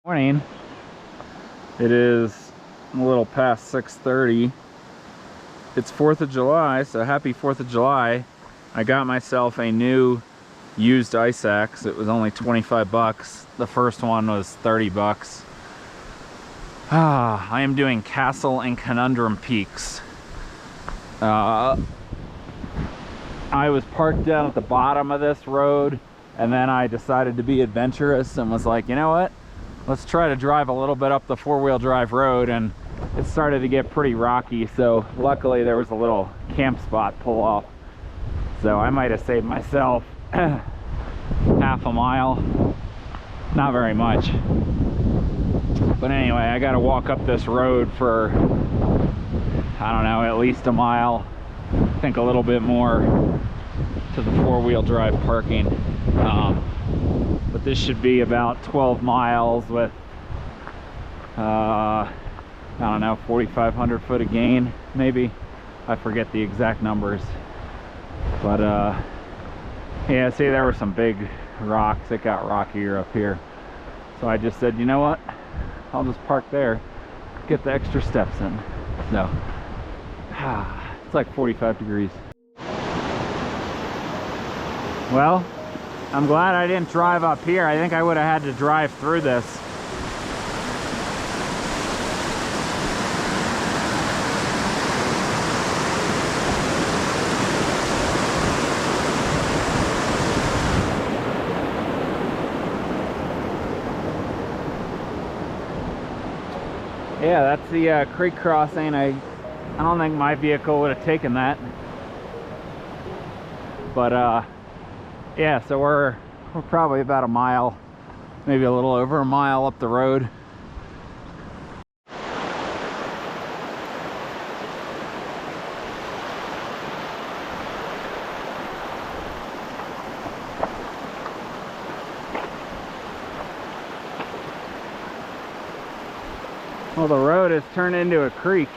Morning. It is a little past 6:30. It's 4th of July, so happy 4th of July. I got myself a new used ice axe. It was only 25 bucks. The first one was 30 bucks. I am doing Castle and Conundrum peaks. I was parked down at the bottom of this road, and then I decided to be adventurous and was like, you know what? Let's try to drive a little bit up the four-wheel drive road, and it started to get pretty rocky, so luckily there was a little camp spot pull off. So I might have saved myself half a mile. Not very much. But anyway, I gotta walk up this road for, I don't know, at least a mile. I think a little bit more to the four-wheel drive parking. But this should be about 12 miles with, I don't know, 4,500 foot of gain, maybe. I forget the exact numbers. But, yeah, see, there were some big rocks. It got rockier up here. So I just said, you know what? I'll just park there, get the extra steps in. So, it's like 45 degrees. Well, I'm glad I didn't drive up here. I think I would have had to drive through this. Yeah, that's the creek crossing. I don't think my vehicle would have taken that. But yeah, so we're probably about a mile, maybe a little over a mile up the road. Well, the road has turned into a creek.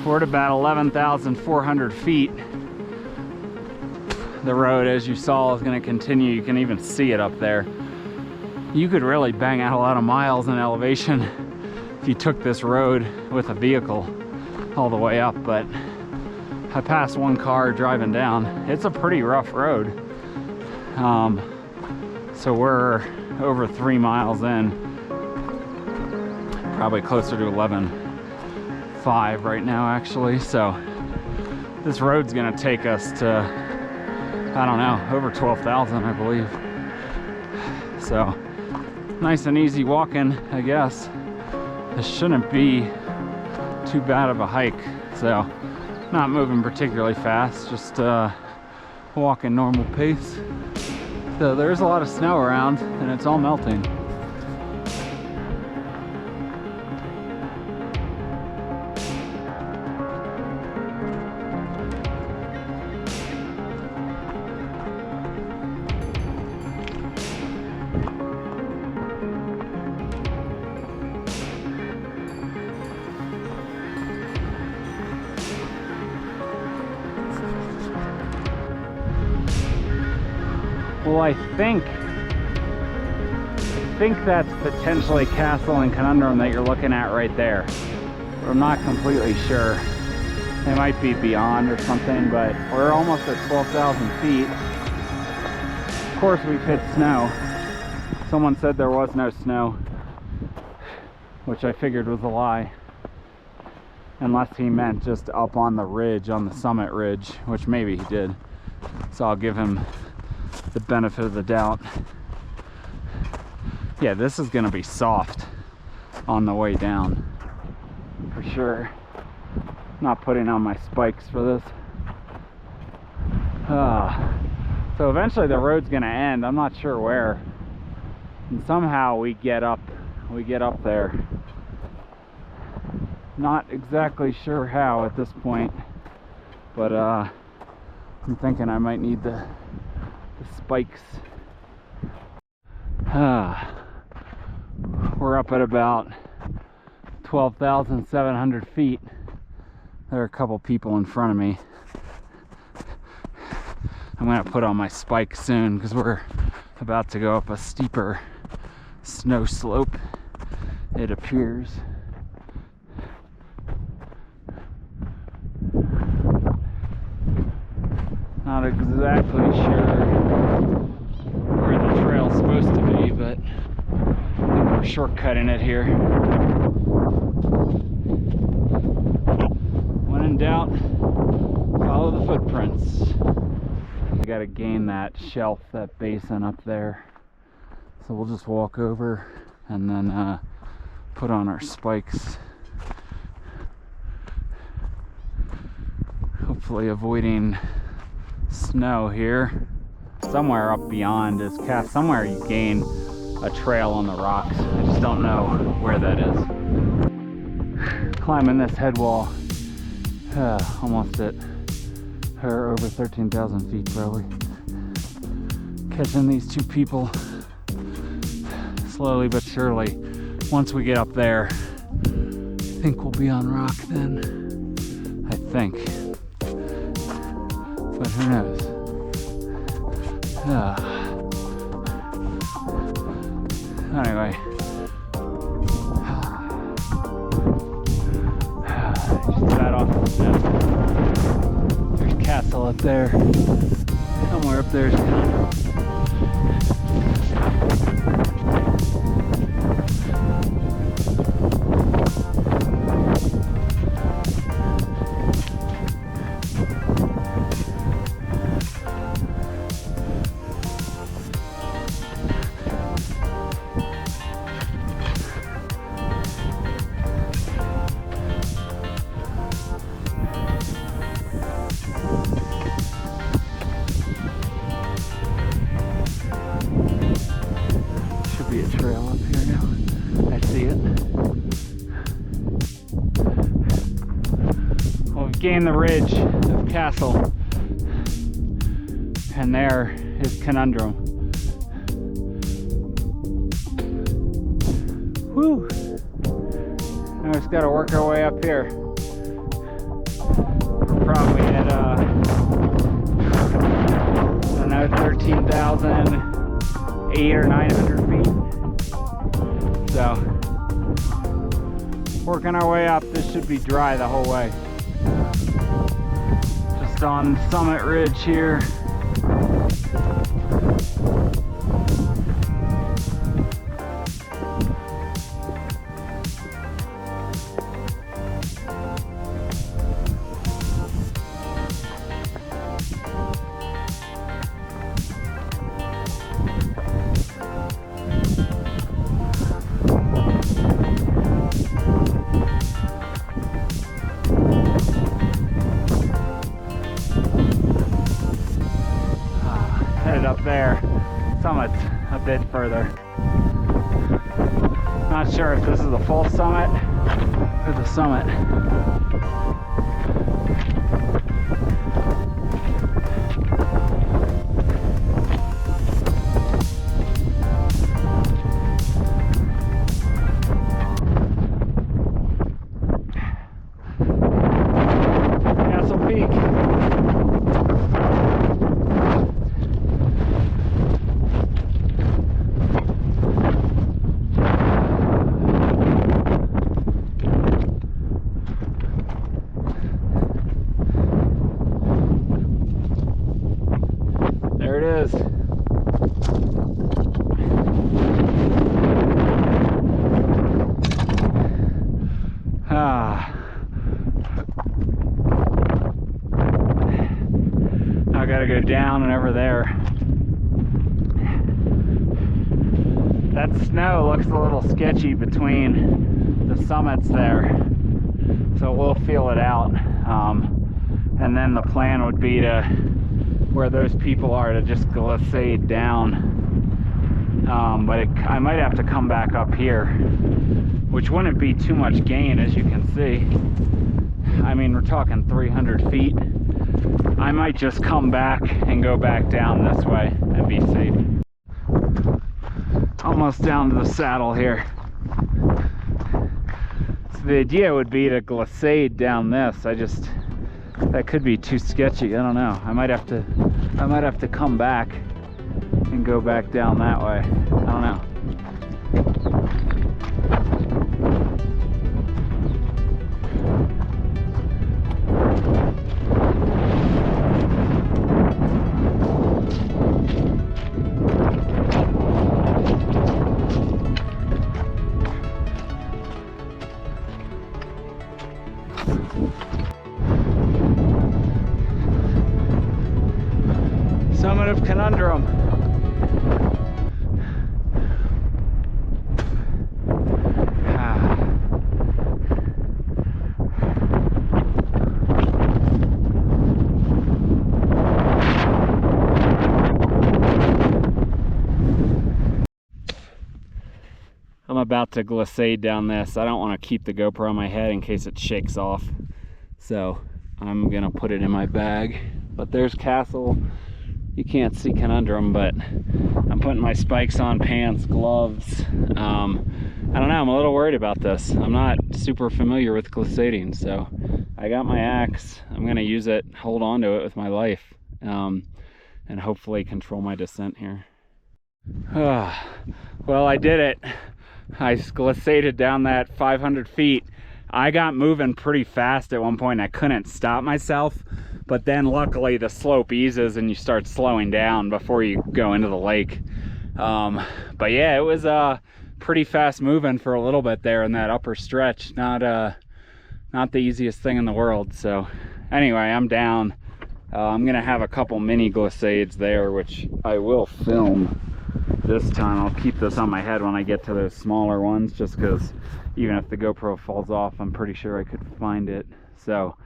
We're at about 11,400 feet. The road, as you saw, is going to continue. You can even see it up there. You could really bang out a lot of miles in elevation if you took this road with a vehicle all the way up, but I passed one car driving down. It's a pretty rough road. So we're over 3 miles in, probably closer to 11.5 right now, actually. So this road's gonna take us to, I don't know, over 12,000, I believe. So nice and easy walking, I guess. This shouldn't be too bad of a hike. So not moving particularly fast, just walking normal pace. So there's a lot of snow around and it's all melting. Well, I think that's potentially Castle and Conundrum that you're looking at right there. But I'm not completely sure. It might be beyond or something, but we're almost at 12,000 feet. Of course, we've hit snow. Someone said there was no snow, which I figured was a lie. Unless he meant just up on the ridge, on the summit ridge, which maybe he did. So I'll give him the benefit of the doubt. Yeah, this is gonna be soft on the way down for sure. Not putting on my spikes for this. So eventually the road's gonna end. I'm not sure where, and somehow we get up there. Not exactly sure how at this point, but I'm thinking I might need the spikes. We're up at about 12,700 feet. There are a couple people in front of me. I'm gonna put on my spikes soon because we're about to go up a steeper snow slope, it appears. Not exactly sure where the trail's supposed to be, but I think we're shortcutting it here. When in doubt, follow the footprints. I gotta gain that shelf, that basin up there. So we'll just walk over and then put on our spikes. Hopefully avoiding snow here. Somewhere up beyond is somewhere you gain a trail on the rocks. I just don't know where that is. Climbing this head wall, almost at over 13,000 feet probably. Catching these two people slowly but surely. Once we get up there, I think we'll be on rock then. I think. But who knows? Anyway. Just about off the snow. There's Castle up there. Somewhere up there is Conundrum. Be a trail up here now. I see it. Well, we've gained the ridge of Castle, and there is Conundrum. Whew! Now we just got to work our way up here. We're probably at another 13,800 or 900 feet. So, working our way up. This should be dry the whole way. Just on Summit Ridge here. Up there, summit's a bit further. Not sure if this is the full summit or the summit. Castle Peak. There it is. I gotta go down and over there. That snow looks a little sketchy between the summits there, so we'll feel it out. And then the plan would be to, where those people are, to just glissade down. But I might have to come back up here, which wouldn't be too much gain, as you can see. I mean, we're talking 300 feet. I might just come back and go back down this way and be safe. Almost down to the saddle here. the idea would be to glissade down this. That could be too sketchy. I don't know. I might have to come back and go back down that way. I don't know. Summit of Conundrum. I'm about to glissade down this. I don't want to keep the GoPro on my head in case it shakes off. So I'm gonna put it in my bag. But there's Castle. You can't see Conundrum, but I'm putting my spikes on, pants, gloves. I don't know, I'm a little worried about this. I'm not super familiar with glissading, so I got my axe. I'm gonna use it, hold on to it with my life, and hopefully control my descent here. Well, I did it. I glissaded down that 500 feet. I got moving pretty fast at one point. I couldn't stop myself. But then luckily the slope eases and you start slowing down before you go into the lake. But yeah, it was pretty fast moving for a little bit there in that upper stretch. Not the easiest thing in the world. So anyway, I'm down. I'm gonna have a couple mini glissades there, which I will film this time. I'll keep this on my head when I get to those smaller ones, just because even if the GoPro falls off, I'm pretty sure I could find it. So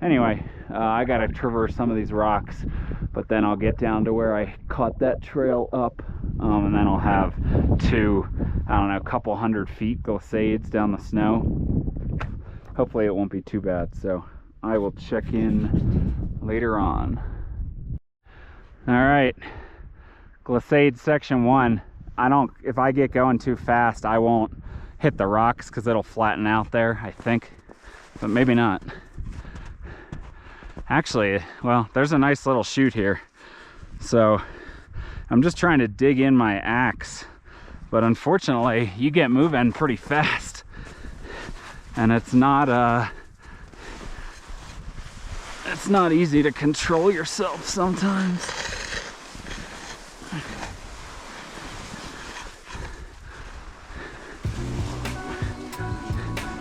anyway, I gotta traverse some of these rocks, but then I'll get down to where I caught that trail up, and then I'll have a couple 100 feet glissades down the snow. Hopefully it won't be too bad, so I will check in later on. All right, glissade section 1. If I get going too fast, I won't hit the rocks because it'll flatten out there, I think, but maybe not. Actually, well, there's a nice little chute here, so I'm just trying to dig in my axe, but unfortunately you get moving pretty fast and it's not easy to control yourself sometimes.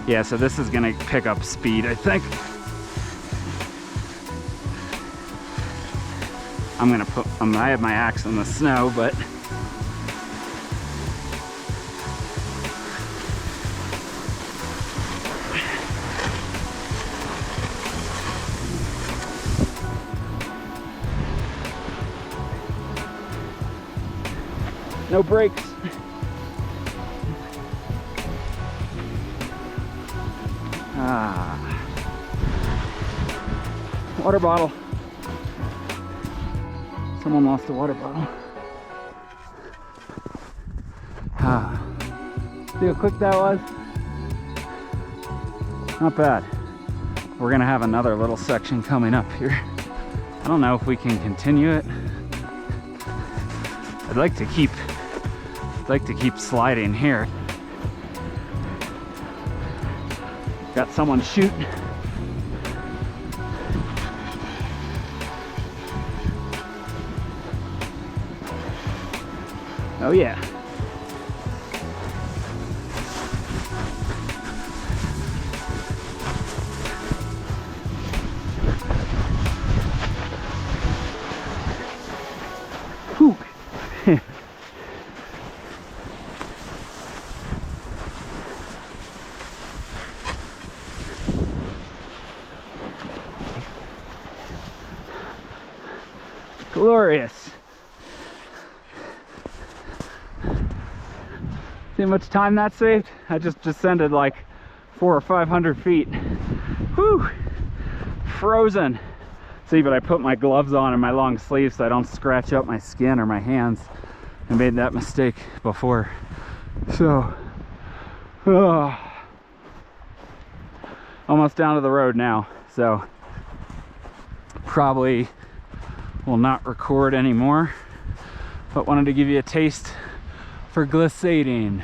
Yeah, so this is gonna pick up speed, I think. I have my axe in the snow, but no brakes. Water bottle. Someone lost a water bottle. See how quick that was? Not bad. We're gonna have another little section coming up here. I don't know if we can continue it. I'd like to keep sliding here. Got someone shooting. Oh yeah. Whew. Glorious. See how much time that saved? I just descended like 400 or 500 feet. Whew! Frozen. See, but I put my gloves on and my long sleeves so I don't scratch up my skin or my hands. I made that mistake before. So, almost down to the road now, so probably will not record anymore, but wanted to give you a taste for glissading.